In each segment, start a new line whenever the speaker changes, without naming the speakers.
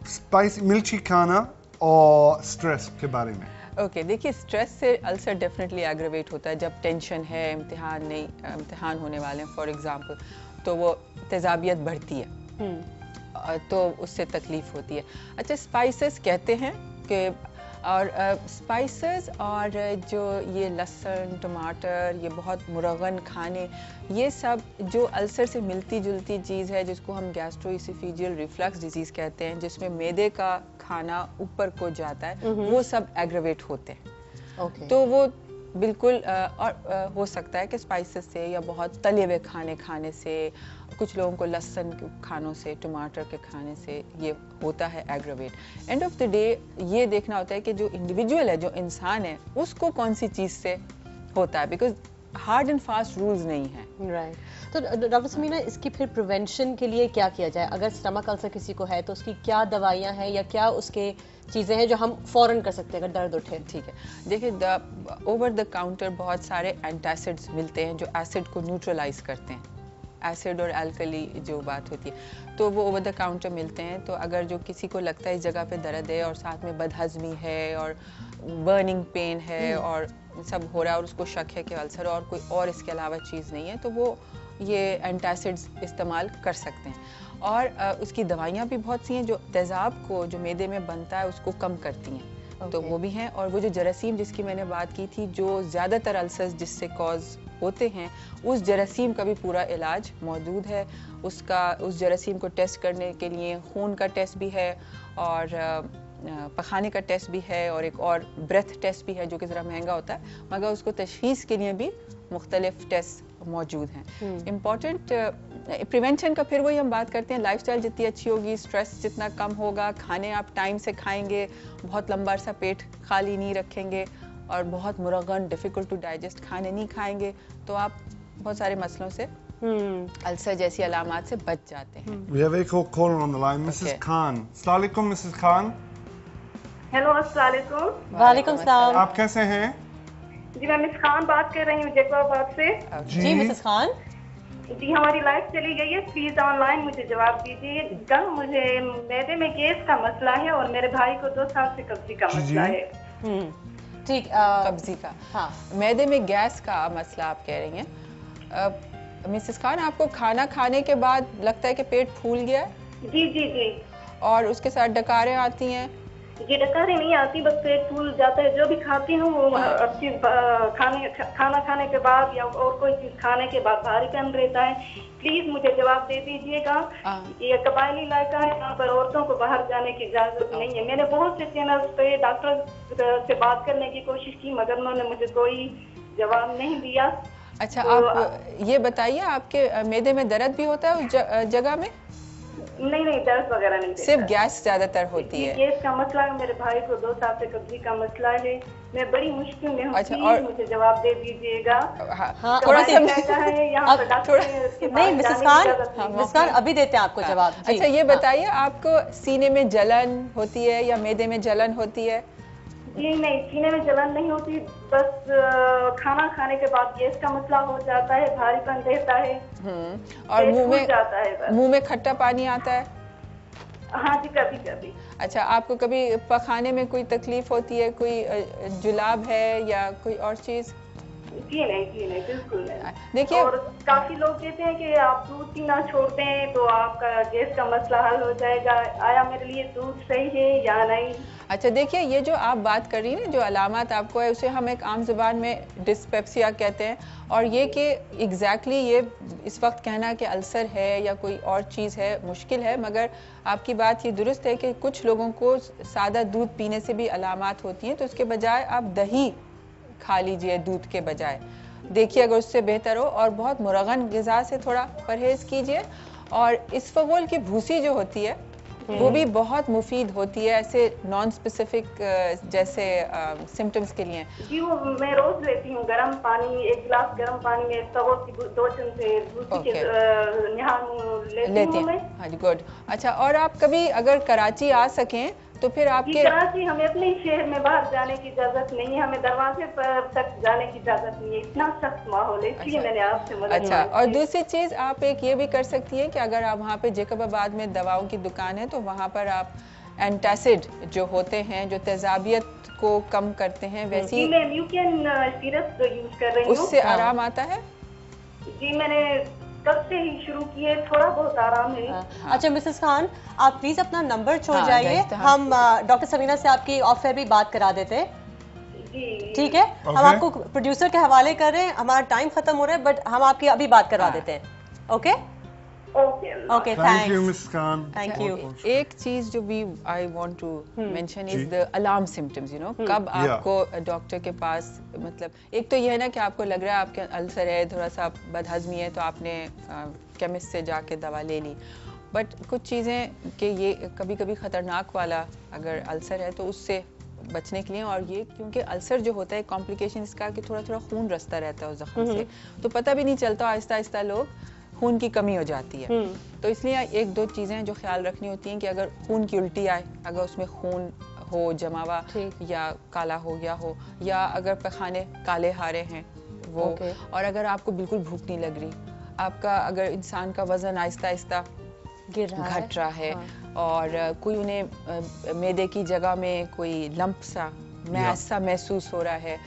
Spicy मिर्ची खाना और स्ट्रेस के बारे में.
ओके देखिए स्ट्रेस से अल्सर डेफिनेटली एग्रवेट होता है जब टेंशन है, इम्तिहान होने वाले हैं फॉर एग्जांपल, तो वो तेज़ाबियत बढ़ती है तो उससे तकलीफ होती है. अच्छा स्पाइसेस कहते हैं कि और स्पाइसेस और जो ये लहसुन टमाटर ये बहुत मुरगन खाने ये सब जो अल्सर से मिलती जुलती चीज़ है जिसको हम गैस्ट्रोइसोफेजियल रिफ्लक्स डिजीज़ कहते हैं जिसमें मैदे का खाना ऊपर को जाता है वो सब एग्रवेट होते हैं. तो वो बिल्कुल और हो सकता है कि स्पाइसेस से या बहुत तले हुए खाने से, कुछ लोगों को लहसुन के खानों से, टमाटर के खाने से ये होता है aggravate. End of the day ये देखना होता है कि जो इंडिविजुअल है, जो इंसान है, उसको कौन सी चीज़ से होता है, because hard and fast rules नहीं है.
राइट. तो डॉक्टर समीना इसकी फिर प्रिवेंशन के लिए क्या किया जाए? अगर स्टमक अल्सर किसी को है तो उसकी क्या दवाइयाँ हैं या क्या उसके चीज़ें हैं जो हम फ़ौरन कर सकते हैं अगर दर्द उठे?
ठीक है देखिए ओवर द काउंटर बहुत सारे एंटासिड्स मिलते हैं जो एसिड को न्यूट्रलाइज करते हैं. एसिड और अल्कली जो बात होती है तो वो ओवर द काउंटर मिलते हैं. तो अगर जो किसी को लगता है इस जगह पे दर्द है और साथ में बदहज़मी है और बर्निंग पेन है और सब हो रहा है और उसको शक है कि अल्सर और कोई और इसके अलावा चीज़ नहीं है तो वो ये एंटासिड्स इस्तेमाल कर सकते हैं. और उसकी दवाइयाँ भी बहुत सी हैं जो तेज़ाब को जो मैदे में बनता है उसको कम करती हैं. तो वो भी हैं. और वो जो जरासीम जिसकी मैंने बात की थी जो ज़्यादातर अल्सर्स जिससे कॉज होते हैं उस जरासीम का भी पूरा इलाज मौजूद है. उस जरासीम को टेस्ट करने के लिए खून का टेस्ट भी है और पखाने का टेस्ट भी है और एक और ब्रेथ टेस्ट भी है जो कि ज़रा महंगा होता है मगर उसको तशख़ीस के लिए भी मुख्तलिफ टेस्ट मौजूद हैं. इम्पॉर्टेंट प्रिवेंशन का फिर वही हम बात करते हैं लाइफस्टाइल जितनी अच्छी होगी, स्ट्रेस जितना कम होगा, खाने आप टाइम से खाएंगे, बहुत लंबा अरसा पेट खाली नहीं रखेंगे और बहुत मुरगन डिफ़िकल्ट टू डाइजेस्ट खाने नहीं खाएंगे तो आप बहुत सारे मसलों से अल्सर जैसी अलामात से बच जाते हैं.
We have a caller on the line, Mrs. Khan. Assalamu alaikum, Mrs. Khan.
Hello अस्सलाम वालेकुम.
वालेकुम सलाम.
आप कैसे हैं?
जी मैं मिस खान बात कर रही हूँ जैकबाबाद से.
जी मिसेस खान.
जी हमारी लाइफ चली गई है, प्लीज ऑनलाइन मुझे जवाब दीजिए. मुझे मैदे में गैस का मसला है और मेरे भाई को 2 साल से कब्जी का मसला है.
ठीक.
कब्जी का.
हाँ.
मैदे में गैस का मसला आप कह रही हैं. मिसेस खान आपको खाना खाने के बाद लगता है कि पेट फूल गया है?
जी जी जी.
और उसके साथ डकारें आती हैं?
जी डकारें नहीं आती, बस पेट फूल जाता है. जो भी खाती हूँ वो हर चीज खाना खाने के बाद या और कोई चीज खाने के बाद भारीपन रहता है. प्लीज मुझे जवाब दे दीजिएगा. ये कबायली इलाका है, यहाँ पर औरतों को बाहर जाने की इजाजत नहीं है. मैंने बहुत से चैनल्स पे डॉक्टर से बात करने की कोशिश की मगर उन्होंने मुझे कोई जवाब नहीं दिया.
अच्छा तो आप ये बताइए आपके मैदे में दर्द भी होता है उस जगह में?
नहीं दर्द वगैरह नहीं,
सिर्फ गैस ज्यादातर होती है.
गैस का मसला है. मेरे भाई को 2 साल से कब्जी का मसला है. मैं बड़ी मुश्किल में हूँ.
अच्छा,
और मुझे जवाब दे दीजिएगा.
हाँ,
थोड़ा सा है यहाँ पर डॉक्टर
नहीं मिसेस खान अभी देते हैं आपको जवाब.
अच्छा ये बताइए आपको सीने में जलन होती है या मैदे में जलन होती है?
जी नहीं, सीने में जलन नहीं होती, बस खाना खाने के बाद गैस का मसला हो जाता है, भारीपन रहता है
और मुंह में खट्टा पानी आता है?
हाँ जी कभी कभी.
अच्छा आपको कभी पखाने में कोई तकलीफ होती है, कोई जुलाब है या कोई और चीज?
जी नहीं बिल्कुल नहीं.
देखिए
और काफी लोग कहते हैं कि आप दूध पीना छोड़ते हैं तो आपका गैस का मसला हल हो जाएगा. आया मेरे लिए दूध सही है या नहीं?
अच्छा देखिए ये जो आप बात कर रही हैं जो अलामत आपको है उसे हम एक आम ज़बान में डिस्पेप्सिया कहते हैं. और ये कि एग्जैक्टली ये इस वक्त कहना कि अल्सर है या कोई और चीज़ है मुश्किल है, मगर आपकी बात ये दुरुस्त है कि कुछ लोगों को सादा दूध पीने से भी अलामत होती हैं. तो उसके बजाय आप दही खा लीजिए दूध के बजाय, देखिए अगर उससे बेहतर हो. और बहुत मुरगन ग़िज़ा से थोड़ा परहेज़ कीजिए. और इसफगोल की भूसी जो होती है वो भी बहुत मुफीद होती है ऐसे नॉन स्पेसिफिक जैसे सिम्टम्स के लिए.
जी वो मैं रोज लेती हूँ. गर्म पानी 1 गिलास गर्म पानी में इसफगोल की 2 चमचे भूसी के लेती हूँ मैं.
हाँ जी गुड. अच्छा और आप कभी अगर कराची आ सकें تو پھر آپ کے
کراچی ہمیں اپنے ہی شہر میں باہر جانے کی اجازت نہیں ہے, ہمیں دروازے پر تک جانے کی اجازت نہیں ہے, اتنا سخت ماحول ہے, اس لیے میں نے آپ سے مدد
اچھا. اور دوسری چیز آپ ایک یہ بھی کر سکتی ہیں کہ اگر آپ وہاں پہ جیکب آباد میں دواؤں کی دکان ہے تو وہاں پر آپ اینٹاسڈ جو ہوتے ہیں جو تیزابیت کو کم کرتے ہیں ویسی
میں لیوکین سیرپ یوز کر رہی ہوں,
اس سے آرام آتا ہے.
جی میں نے کب سے ہی شروع کیے, تھوڑا بہت آرام ہے.
اچھا مسز خان, آپ پلیز اپنا نمبر چھوڑ جائیے, ہم ڈاکٹر سمینا سے آپ کی آف ایئر بھی بات کرا دیتے ہیں. ٹھیک ہے, ہم آپ کو پروڈیوسر کے حوالے کر رہے ہیں, ہمارا ٹائم ختم ہو رہا ہے, بٹ ہم آپ کی ابھی بات کروا دیتے ہیں. Okay okay,
Thank you, Mrs. Khan.
Thank you.
ایک چیز جو بھی I want to mention is the alarm symptoms, you know, کب آپ کو ڈاکٹر کے پاس, مطلب ایک تو یہ ہے نا کہ آپ کو لگ رہا ہے آپ کے السر ہے, تھوڑا سا بدہضمی ہے, تو آپ نے کیمسٹ سے جا کے دوا لے لی, بٹ کچھ چیزیں کہ یہ کبھی کبھی خطرناک والا اگر السر ہے تو اس سے بچنے کے لیے, اور یہ کیونکہ السر جو ہوتا ہے کمپلیکیشن اس کا کہ تھوڑا تھوڑا خون رستا رہتا ہے اس زخم سے, تو پتہ بھی نہیں چلتا, آہستہ آہستہ لوگ خون کی کمی ہو جاتی ہے. تو اس لیے ایک دو چیزیں جو خیال رکھنی ہوتی ہیں کہ اگر خون کی الٹی آئے, اگر اس میں خون ہو جمع ہوا یا کالا ہو گیا ہو, یا اگر پخانے کالے ہارے ہیں وہ, اور اگر آپ کو بالکل بھوک نہیں لگ رہی, آپ کا اگر انسان کا وزن آہستہ آہستہ گھٹ رہا ہے, اور کوئی انہیں معدے کی جگہ میں کوئی لمپ سا میس سا محسوس ہو رہا ہے,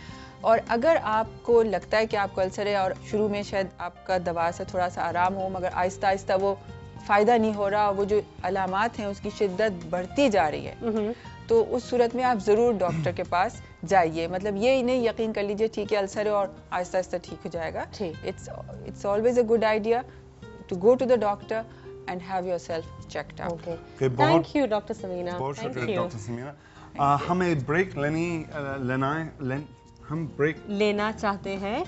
اور اگر آپ کو لگتا ہے کہ آپ کو السر ہے اور شروع میں شاید آپ کا دوا سے تھوڑا سا آرام ہو, مگر آہستہ آہستہ وہ فائدہ نہیں ہو رہا, وہ جو علامات ہیں اس کی شدت بڑھتی جا رہی ہے, تو اس صورت میں آپ ضرور ڈاکٹر کے پاس جائیے. مطلب یہ نہیں یقین کر لیجئے ٹھیک ہے السر ہے اور آہستہ آہستہ ٹھیک ہو جائے گا. It's always a good idea to go to the doctor and have yourself checked out.
Thank you Dr. Samina.
بہت شکریہ ڈاکٹر سمینا. ہمیں بریک لینا ہے, ہم بریک
لینا چاہتے ہیں.